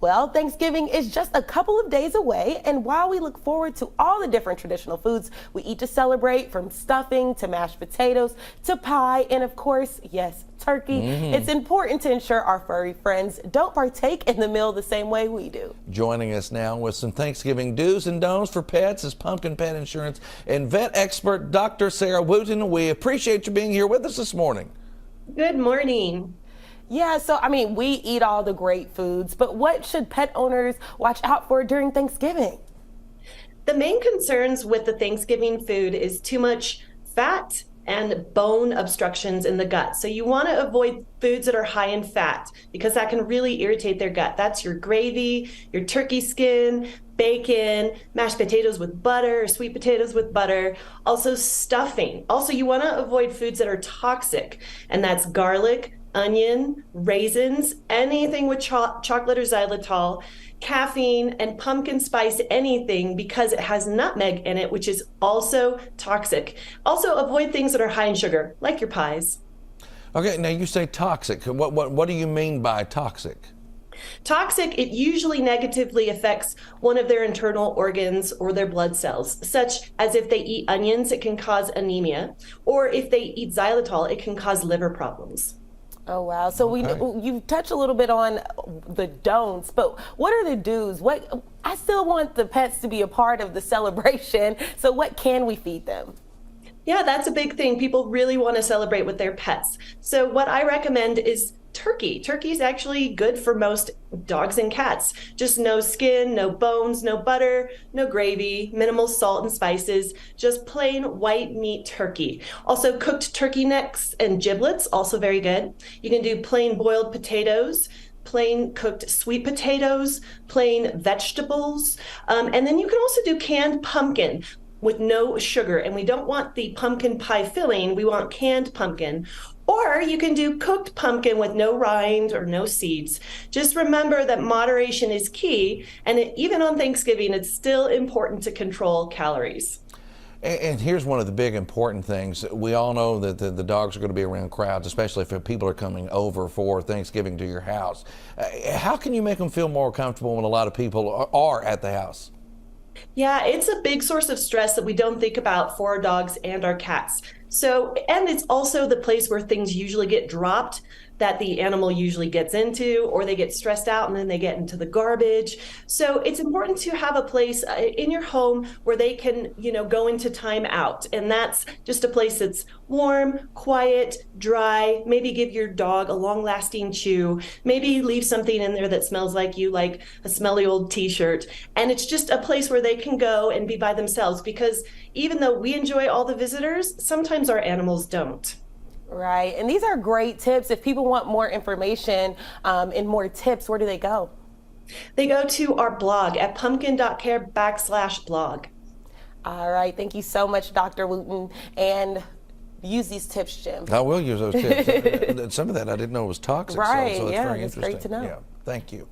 Well, Thanksgiving is just a couple of days away, and while we look forward to all the different traditional foods we eat to celebrate, from stuffing to mashed potatoes to pie, and of course, yes, turkey, it's important to ensure our furry friends don't partake in the meal the same way we do. Joining us now with some Thanksgiving do's and don'ts for pets is pumpkin pet insurance and vet expert Dr. Sarah Wooten. We appreciate you being here with us this morning. Good morning. Yeah, so we eat all the great foods, but what should pet owners watch out for during Thanksgiving? The main concerns with the Thanksgiving food is too much fat and bone obstructions in the gut. So you want to avoid foods that are high in fat because that can really irritate their gut. That's your gravy, your turkey skin, bacon, mashed potatoes with butter, sweet potatoes with butter, also stuffing. Also, you want to avoid foods that are toxic, and that's garlic, onion, raisins, anything with chocolate or xylitol, caffeine, and pumpkin spice anything because it has nutmeg in it, which is also toxic. Also, avoid things that are high in sugar, like your pies. Okay, now you say toxic. What do you mean by toxic? Toxic, it usually negatively affects one of their internal organs or their blood cells, such as if they eat onions, it can cause anemia, or if they eat xylitol, it can cause liver problems. Oh, wow. So you touched a little bit on the don'ts, but what are the do's? I still want the pets to be a part of the celebration. So what can we feed them? Yeah, that's a big thing. People really want to celebrate with their pets. So what I recommend is turkey. Turkey is actually good for most dogs and cats. Just no skin, no bones, no butter, no gravy, minimal salt and spices, just plain white meat turkey. Also cooked turkey necks and giblets, also very good. You can do plain boiled potatoes, plain cooked sweet potatoes, plain vegetables, and then you can also do canned pumpkin with no sugar. And we don't want the pumpkin pie filling, we want canned pumpkin. Or you can do cooked pumpkin with no rind or no seeds. Just remember that moderation is key, and even on Thanksgiving, it's still important to control calories. And here's one of the big important things. We all know that the dogs are going to be around crowds, especially if people are coming over for Thanksgiving to your house. How can you make them feel more comfortable when a lot of people are at the house? Yeah, it's a big source of stress that we don't think about for our dogs and our cats. So, and it's also the place where things usually get dropped that the animal usually gets into, or they get stressed out and then they get into the garbage. So it's important to have a place in your home where they can, go into time out. And that's just a place that's warm, quiet, dry. Maybe give your dog a long-lasting chew. Maybe leave something in there that smells like you, like a smelly old t-shirt. And it's just a place where they can go and be by themselves, because even though we enjoy all the visitors, sometimes our animals don't. Right, and these are great tips. If people want more information and more tips, where do they go? They go to our blog at pumpkin.care/blog. All right, thank you so much, Dr. Wooten, and use these tips, Jim. I will use those tips. Some of that I didn't know was toxic, right, so it's yeah, very it's interesting. great to know. Yeah, thank you.